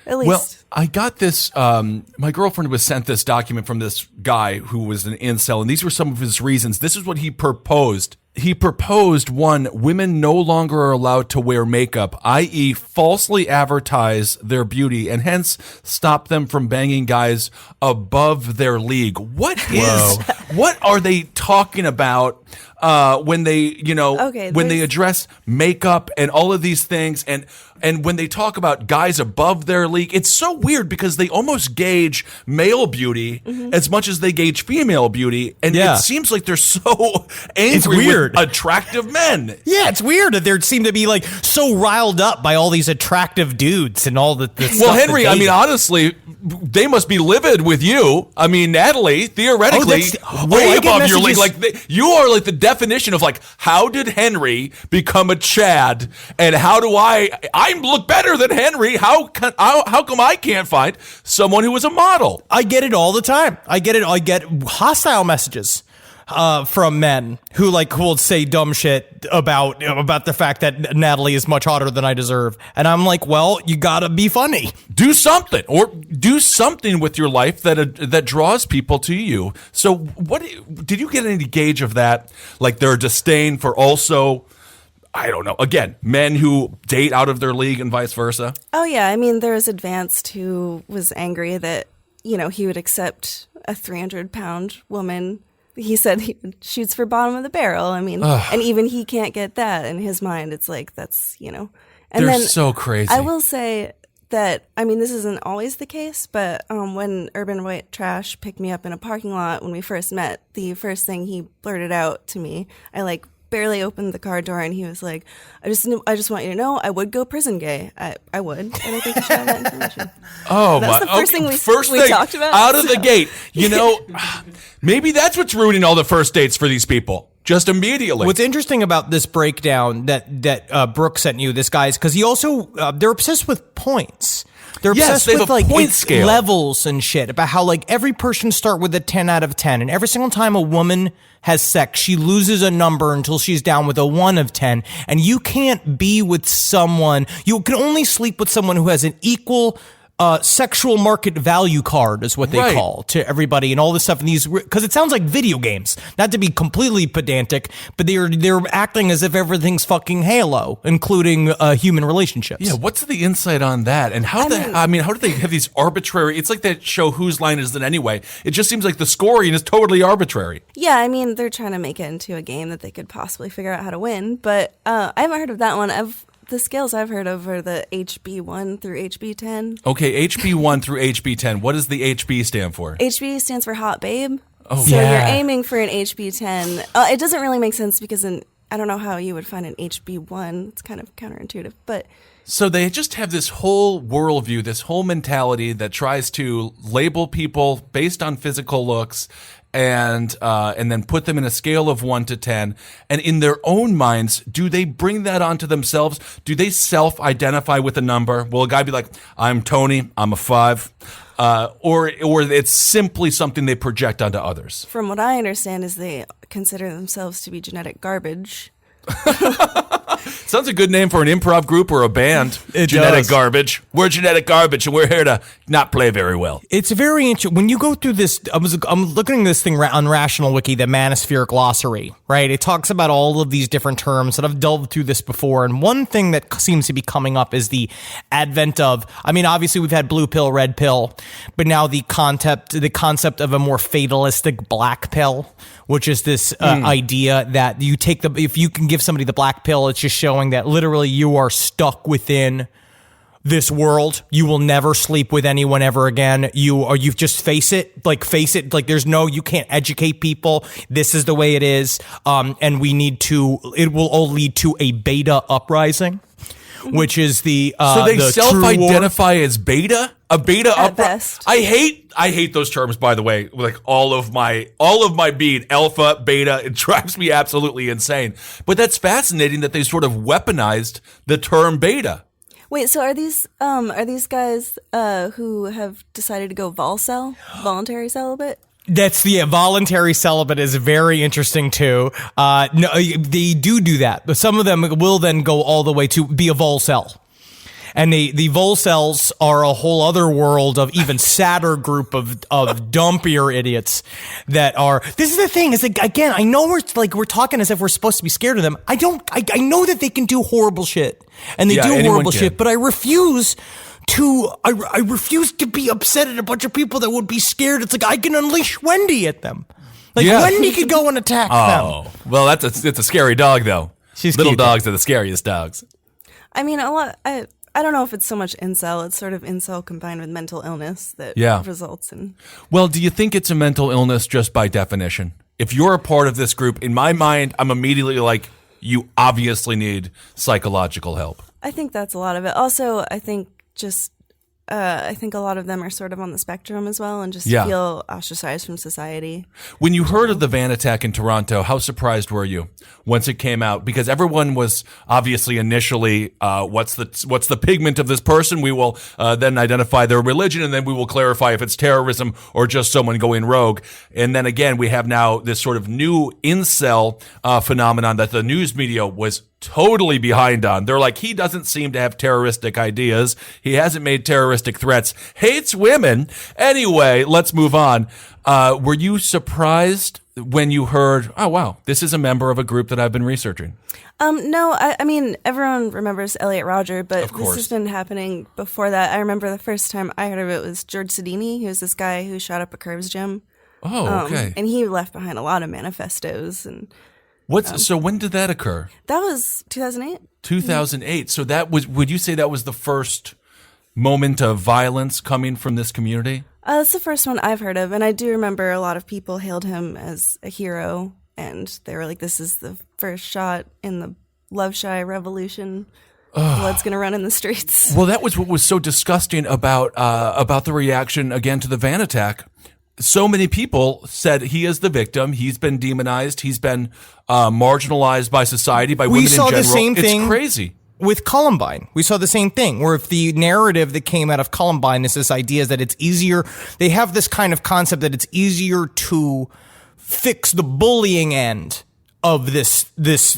at least. Well, I got this. My girlfriend was sent this document from this guy who was an incel, and these were some of his reasons. This is what he proposed. He proposed, 1, women no longer are allowed to wear makeup, i.e. falsely advertise their beauty, and hence stop them from banging guys above their league. What are they talking about when they, when they address makeup and all of these things, and when they talk about guys above their league? It's so weird because they almost gauge male beauty as much as they gauge female beauty, and it seems like they're so angry with attractive men. Yeah, it's weird that they seem to be like so riled up by all these attractive dudes and all the stuff. Well, Henry, I mean, honestly, they must be livid with you. I mean, Natalie, theoretically, way above your league. Like, you are like the definition of like, how did Henry become a Chad, and how do I look better than Henry? How come I can't find someone who is a model? I get it all the time. I get hostile messages from men who will say dumb shit about the fact that Natalie is much hotter than I deserve. And I'm like, well, you gotta be funny. Do something, or do something with your life that draws people to you. So what did you get any gauge of that? Like their disdain for also, I don't know, again, men who date out of their league and vice versa? Oh, yeah. I mean, there was Advanced who was angry that, he would accept a 300-pound woman. He said he shoots for bottom of the barrel. I mean, and even he can't get that in his mind. It's like, that's, And they're then so crazy. I will say that, I mean, this isn't always the case, but when Urban White Trash picked me up in a parking lot when we first met, the first thing he blurted out to me, I barely opened the car door, and he was like, I just want you to know, I would go prison gay. I would, and I think you should have that information. Oh, that's my! The first thing we talked about out of the gate. Maybe that's what's ruining all the first dates for these people. Just immediately. What's interesting about this breakdown that Brooke sent you, this guy, is because he also they're obsessed with points. They're Yes, obsessed they have with a like point scale. levels and shit about how like every person start with a 10 out of 10, and every single time a woman has sex, she loses a number until she's down with a 1 of 10. And you can't be with someone, you can only sleep with someone who has an equal sexual market value card is what they Right. call to everybody, and all this stuff in these, because it sounds like video games, not to be completely pedantic, but they're acting as if everything's fucking Halo, including human relationships. Yeah, what's the insight on that? And how how do they have these arbitrary, it's like that show Whose Line Is It Anyway? It just seems like the scoring is totally arbitrary. Yeah, I mean, they're trying to make it into a game that they could possibly figure out how to win, but I haven't heard of that one. The scales I've heard of are the HB1 through HB10. Okay, HB1 through HB10. What does the HB stand for? HB stands for hot babe. Oh, so yeah. you're aiming for an HB10. It doesn't really make sense because I don't know how you would find an HB1. It's kind of counterintuitive, but So they just have this whole worldview, this whole mentality that tries to label people based on physical looks and then put them in a scale of 1 to 10. And in their own minds, do they bring that onto themselves? Do they self-identify with a number? Will a guy be like, I'm Tony, I'm a 5? Or it's simply something they project onto others? from what I understand is they consider themselves to be genetic garbage. Sounds a good name for an improv group or a band. It Genetic does. garbage. We're genetic garbage, and we're here to not play very well. It's very interesting. When you go through this, I'm looking at this thing on Rational Wiki, the Manosphere Glossary, right? It talks about all of these different terms, and I've delved through this before. And one thing that seems to be coming up is the advent of, I mean, obviously we've had blue pill, red pill, but now the concept of a more fatalistic black pill, which is this idea that you take if you can give somebody the black pill, it's just showing that literally you are stuck within this world. You will never sleep with anyone ever again. You just face it, like you can't educate people. This is the way it is. And it will all lead to a beta uprising, which is so they self-identify as beta? A beta At uprising? best. I hate those terms, by the way. Like all of my being alpha, beta, it drives me absolutely insane. But that's fascinating that they sort of weaponized the term beta. Wait, so are these guys who have decided to go voluntary celibate? That's voluntary celibate is very interesting too. No, they do that, but some of them will then go all the way to be a volcel. And the volcels are a whole other world of even sadder group of dumpier idiots that are. This is the thing is like, again, I know we're talking as if we're supposed to be scared of them. I know that they can do horrible shit, and they do horrible shit, but I refuse to be upset at a bunch of people that would be scared. It's like I can unleash Wendy at them. Like Wendy could go and attack them. Oh, well, it's a scary dog though. She's Little cute. dogs are the scariest dogs. I mean, I don't know if it's so much incel. It's sort of incel combined with mental illness that results in. Well, do you think it's a mental illness just by definition? If you're a part of this group, in my mind, I'm immediately like, you obviously need psychological help. I think that's a lot of it. Also, I think I think a lot of them are sort of on the spectrum as well and just feel ostracized from society. When you heard of the van attack in Toronto, how surprised were you once it came out? Because everyone was obviously initially, what's the pigment of this person? We will then identify their religion, and then we will clarify if it's terrorism or just someone going rogue. And then again, we have now this sort of new incel phenomenon that the news media was totally behind on. They're like, he doesn't seem to have terroristic ideas. He hasn't made terroristic threats. Hates women. Anyway, let's move on. Were you surprised when you heard, oh, wow, this is a member of a group that I've been researching? No, I mean, everyone remembers Elliot Rodger, but Of course. this has been happening before that. I remember the first time I heard of it was George Sidini, who's this guy who shot up a Curves gym. Oh, okay. And he left behind a lot of manifestos and So when did that occur? that was 2008. 2008. So that was, would you say that was the first moment of violence coming from this community? That's the first one I've heard of, and I do remember a lot of people hailed him as a hero, and they were like, this is the first shot in the Love Shy revolution. Blood's going to run in the streets. Well, that was what was so disgusting about the reaction again to the van attack. So many people said he is the victim. He's been demonized. He's been marginalized by society, by women in general. We saw the same thing. It's crazy. with Columbine. We saw the same thing, where if the narrative that came out of Columbine is this idea that it's easier, they have this kind of concept that it's easier to fix the bullying end of this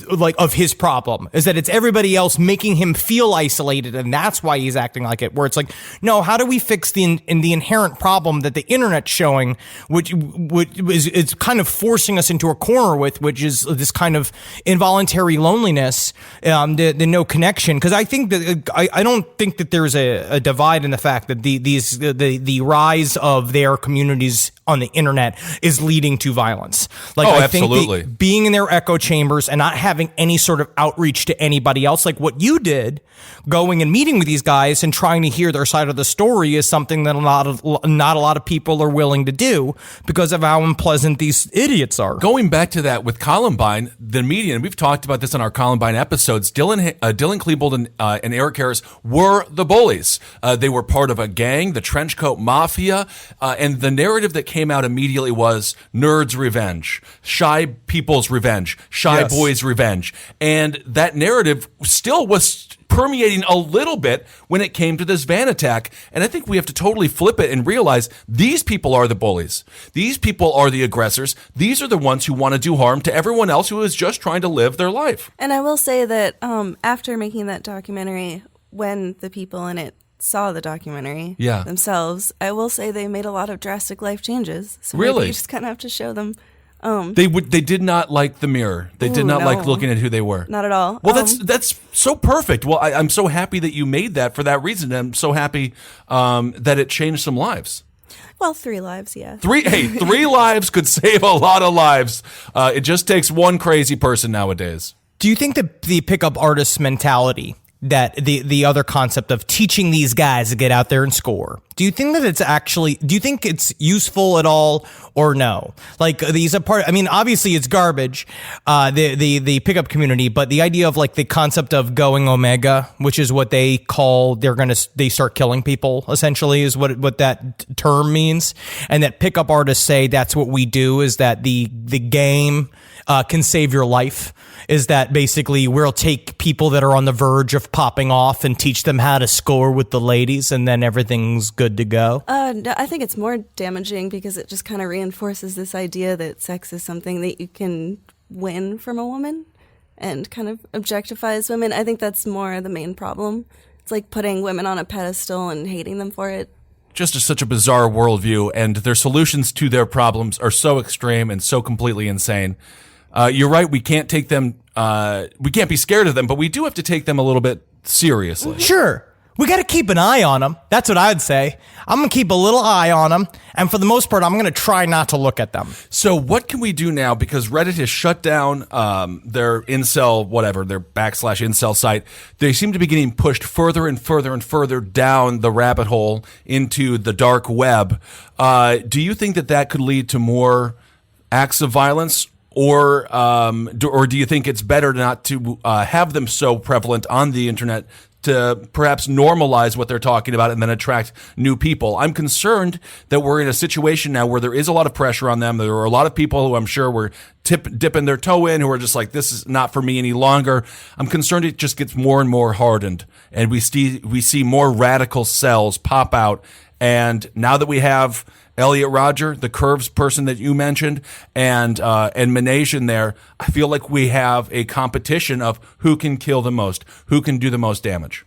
like of his problem, is that it's everybody else making him feel isolated, and that's why he's acting like it. Where it's like, no, how do we fix the inherent problem that the internet's showing, which is kind of forcing us into a corner with, which is this kind of involuntary loneliness, the no connection. Because I think that I don't think that there's a divide in the fact that the rise of their communities on the internet is leading to violence. Like, I absolutely. think being in their echo chambers and not having any sort of outreach to anybody else, like what you did, going and meeting with these guys and trying to hear their side of the story, is something that not a lot of people are willing to do because of how unpleasant these idiots are. Going back to that with Columbine, the media, and we've talked about this in our Columbine episodes, Dylan Klebold and Eric Harris were the bullies. They were part of a gang, the Trenchcoat Mafia, and the narrative that came out immediately was nerds' revenge, shy people's revenge, shy boys' revenge. And that narrative still was permeating a little bit when it came to this van attack. And I think we have to totally flip it and realize these people are the bullies. These people are the aggressors. These are the ones who want to do harm to everyone else who is just trying to live their life. And I will say that after making that documentary, when the people in it saw the documentary themselves, I will say they made a lot of drastic life changes. So really? You just kind of have to show them. They did not like the mirror. They did not like looking at who they were. Not at all. Well, that's so perfect. Well, I'm so happy that you made that for that reason. I'm so happy that it changed some lives. Well, 3 lives, yeah. 3 lives could save a lot of lives. It just takes one crazy person nowadays. Do you think that the pickup artist mentality, that the other concept of teaching these guys to get out there and score, do you think that do you think it's useful at all, or no? Like, these are part, I mean, obviously it's garbage, the pickup community, but the idea of like the concept of going Omega, which is what they call, they start killing people, essentially, is what that term means. And that pickup artists say that's what we do, is that the game can save your life. Is that basically we'll take people that are on the verge of popping off and teach them how to score with the ladies, and then everything's good to go? No, I think it's more damaging because it just kind of reinforces this idea that sex is something that you can win from a woman and kind of objectifies women. I think that's more the main problem. It's like putting women on a pedestal and hating them for it. Just such a bizarre worldview, and their solutions to their problems are so extreme and so completely insane. You're right. We can't take them. We can't be scared of them, but we do have to take them a little bit seriously. Sure. We got to keep an eye on them. That's what I'd say. I'm going to keep a little eye on them. And for the most part, I'm going to try not to look at them. So what can we do now? Because Reddit has shut down their incel, whatever, their /incel site. They seem to be getting pushed further and further and further down the rabbit hole into the dark web. Do you think that could lead to more acts of violence? Or do you think it's better not to have them so prevalent on the internet, to perhaps normalize what they're talking about and then attract new people? I'm concerned that we're in a situation now where there is a lot of pressure on them. There are a lot of people who I'm sure were dipping their toe in, who are just like, this is not for me any longer. I'm concerned it just gets more and more hardened, and we see more radical cells pop out. And now that we have Elliot Rodger, the Curves person that you mentioned, and Manasian there, I feel like we have a competition of who can kill the most, who can do the most damage.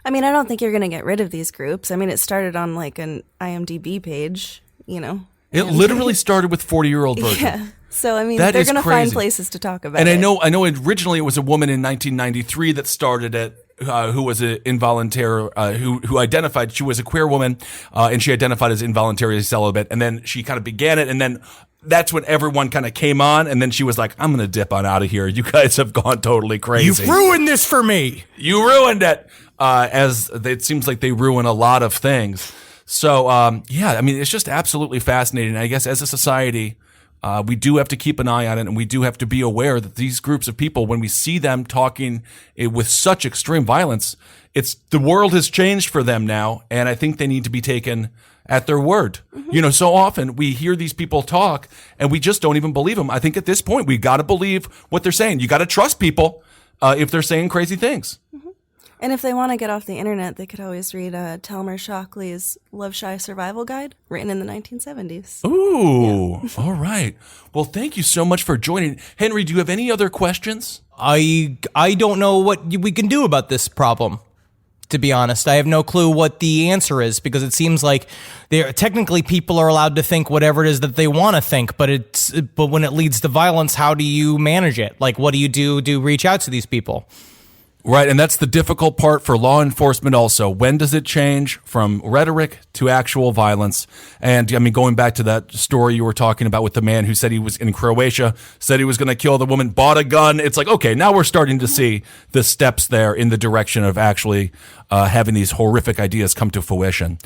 I mean, I don't think you're going to get rid of these groups. I mean, it started on like an IMDb page, you know. It literally started with 40-year-old version. Yeah. So, I mean, that they're going to find places to talk about it. And I know originally it was a woman in 1993 that started it, who was an involuntary, who identified, she was a queer woman, and she identified as involuntarily celibate, and then she kind of began it, and then that's when everyone kind of came on, and then she was like, I'm going to dip on out of here. You guys have gone totally crazy. You've ruined this for me. You ruined it. As it seems like they ruin a lot of things. So, yeah, I mean, it's just absolutely fascinating. I guess as a society, we do have to keep an eye on it, and we do have to be aware that these groups of people, when we see them talking with such extreme violence, the world has changed for them now, and I think they need to be taken at their word. Mm-hmm. You know, so often we hear these people talk, and we just don't even believe them. I think at this point, we got to believe what they're saying. You got to trust people if they're saying crazy things. Mm-hmm. And if they want to get off the internet, they could always read Talmer Shockley's Love Shy Survival Guide, written in the 1970s. Ooh, yeah. All right. Well, thank you so much for joining. Henry, do you have any other questions? I don't know what we can do about this problem. To be honest, I have no clue what the answer is, because it seems like technically people are allowed to think whatever it is that they want to think, but when it leads to violence, how do you manage it? Like, what do you do to reach out to these people? Right, and that's the difficult part for law enforcement also. When does it change from rhetoric to actual violence? And, I mean, going back to that story you were talking about with the man who said he was in Croatia, said he was going to kill the woman, bought a gun. It's like, okay, now we're starting to see the steps there in the direction of actually having these horrific ideas come to fruition.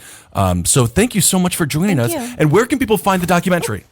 So thank you so much for joining us. And where can people find the documentary?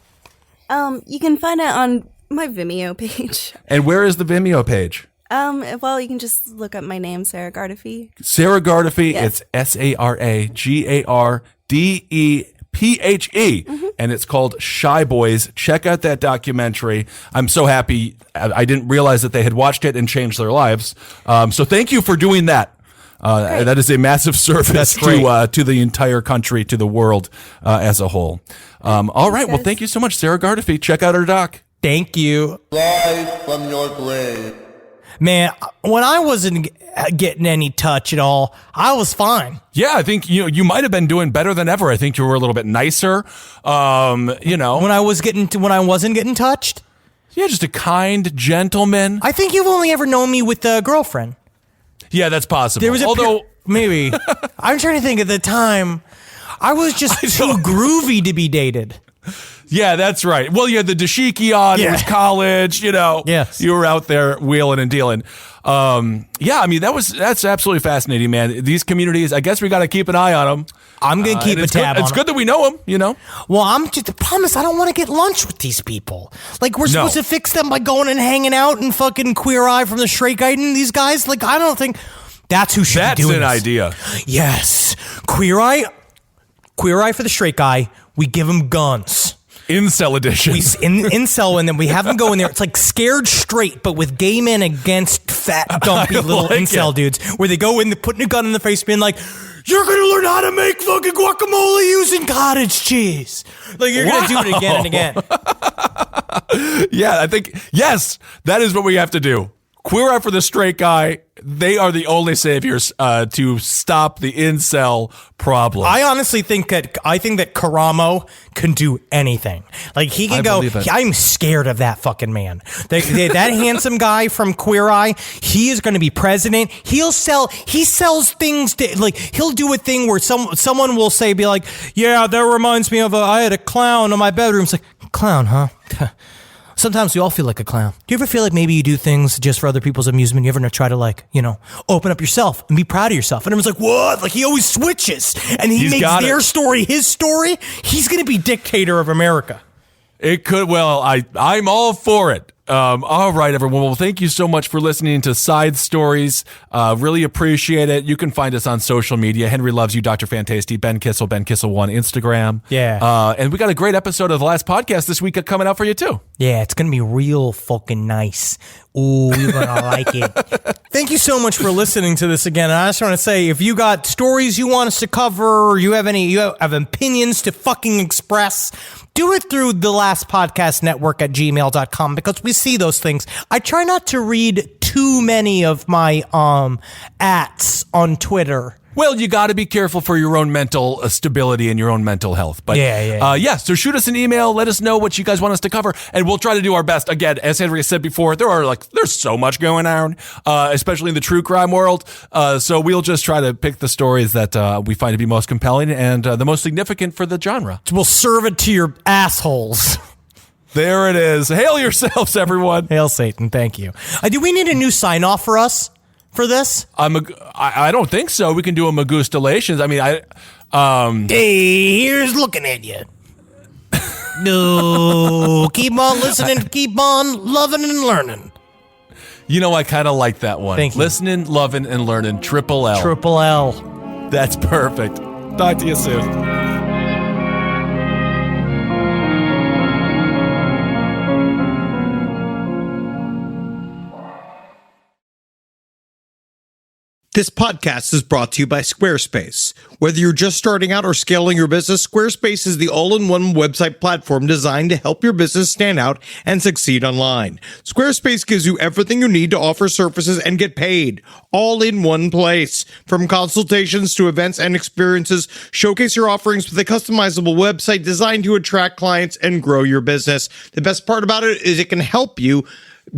You can find it on my Vimeo page. And where is the Vimeo page? Well, you can just look up my name, Sara Gardephe. Sara Gardephe, Yes. It's SaraGardephe, and it's called Shy Boys. Check out that documentary. I'm so happy. I didn't realize that they had watched it and changed their lives. So thank you for doing that. That is a massive service to the entire country, to the world as a whole. All right. Well, thank you so much, Sara Gardephe. Check out our doc. Thank you. Live from your grave. Man, when I wasn't getting any touch at all, I was fine. Yeah, I think you might have been doing better than ever. I think you were a little bit nicer. When I wasn't getting touched. Yeah, just a kind gentleman. I think you've only ever known me with a girlfriend. Yeah, that's possible. There was maybe. I'm trying to think at the time. I was just too groovy to be dated. Yeah, that's right. Well, you had the dashiki on. Yeah. It was college. Yes. You were out there wheeling and dealing. Yeah, I mean that's absolutely fascinating, man. These communities, I guess we got to keep an eye on them. I'm gonna keep a tab on them. It's good that we know them. Well, the problem is I don't want to get lunch with these people. Like, we're supposed to fix them by going and hanging out and fucking Queer Eye from the Straight Guide and these guys. Like, I don't think that's who should be doing this. That's an idea. Yes, Queer Eye for the Straight Guy. We give them guns. Incel edition. Incel, and then we have them go in there. It's like Scared Straight, but with gay men against fat, dumpy little incel dudes, where they go in, putting a gun in the face, being like, "You're gonna learn how to make fucking guacamole using cottage cheese." Like, you're gonna do it again and again. Yeah, I think that is what we have to do. Queer Eye for the Straight Guy. They are the only saviors to stop the incel problem. I honestly think that Karamo can do anything. Like, he can go. I'm scared of that fucking man. That handsome guy from Queer Eye. He is going to be president. He sells things to, like, he'll do a thing where someone will be like, "Yeah, that reminds me of I had a clown in my bedroom." It's like, "Clown, huh?" Sometimes we all feel like a clown. Do you ever feel like maybe you do things just for other people's amusement? You ever try to open up yourself and be proud of yourself? And everyone's like, what? Like, he always switches. And he makes their story his story. He's going to be dictator of America. It could. Well, I'm all for it. All right, everyone. Well, thank you so much for listening to Side Stories. Really appreciate it. You can find us on social media. Henry loves you, Dr. Fantasty, Ben Kissel 1 Instagram. Yeah. And we got a great episode of the last podcast this week coming out for you too. Yeah, it's gonna be real fucking nice. Ooh, you're gonna like it. Thank you so much for listening to this again. And I just want to say, if you got stories you want us to cover, or you have opinions to fucking express, do it through the Last Podcast Network at gmail.com, because we see those things. I try not to read too many of my ats on Twitter. Well, you got to be careful for your own mental stability and your own mental health. But so shoot us an email. Let us know what you guys want us to cover, and we'll try to do our best. Again, as Henry said before, there's so much going on, especially in the true crime world. So we'll just try to pick the stories that we find to be most compelling and the most significant for the genre. We'll serve it to your assholes. There it is. Hail yourselves, everyone. Hail Satan. Thank you. Do we need a new sign off for us? For this? I don't think so. We can do a Magustalations. I mean, Hey, here's looking at you. No, keep on listening, keep on loving and learning. I kind of like that one. Thank you. Listening, loving, and learning. Triple L. Triple L. That's perfect. Talk to you soon. This podcast is brought to you by Squarespace. Whether you're just starting out or scaling your business, Squarespace is the all-in-one website platform designed to help your business stand out and succeed online. Squarespace gives you everything you need to offer services and get paid, all in one place. From consultations to events and experiences, showcase your offerings with a customizable website designed to attract clients and grow your business. The best part about it is it can help you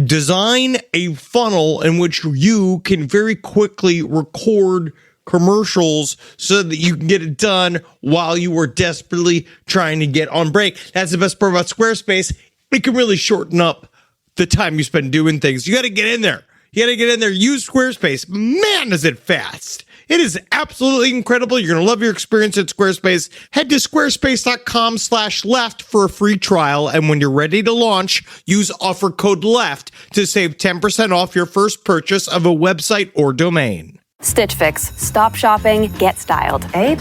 design a funnel in which you can very quickly record commercials so that you can get it done while you are desperately trying to get on break. That's the best part about Squarespace. It can really shorten up the time you spend doing things. You got to get in there. Use Squarespace. Man, is it fast. It is absolutely incredible. You're going to love your experience at Squarespace. Head to squarespace.com/left for a free trial. And when you're ready to launch, use offer code LEFT to save 10% off your first purchase of a website or domain. Stitch Fix. Stop shopping, get styled. A+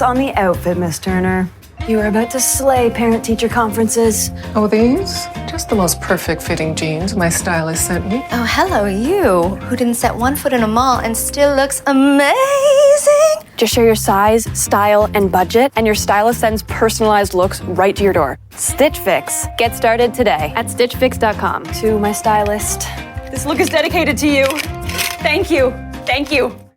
on the outfit, Miss Turner. You are about to slay parent-teacher conferences. Oh, these? Just the most perfect fitting jeans my stylist sent me. Oh, hello, you, who didn't set one foot in a mall and still looks amazing. Just share your size, style, and budget, and your stylist sends personalized looks right to your door. Stitch Fix. Get started today at stitchfix.com. To my stylist. This look is dedicated to you. Thank you. Thank you.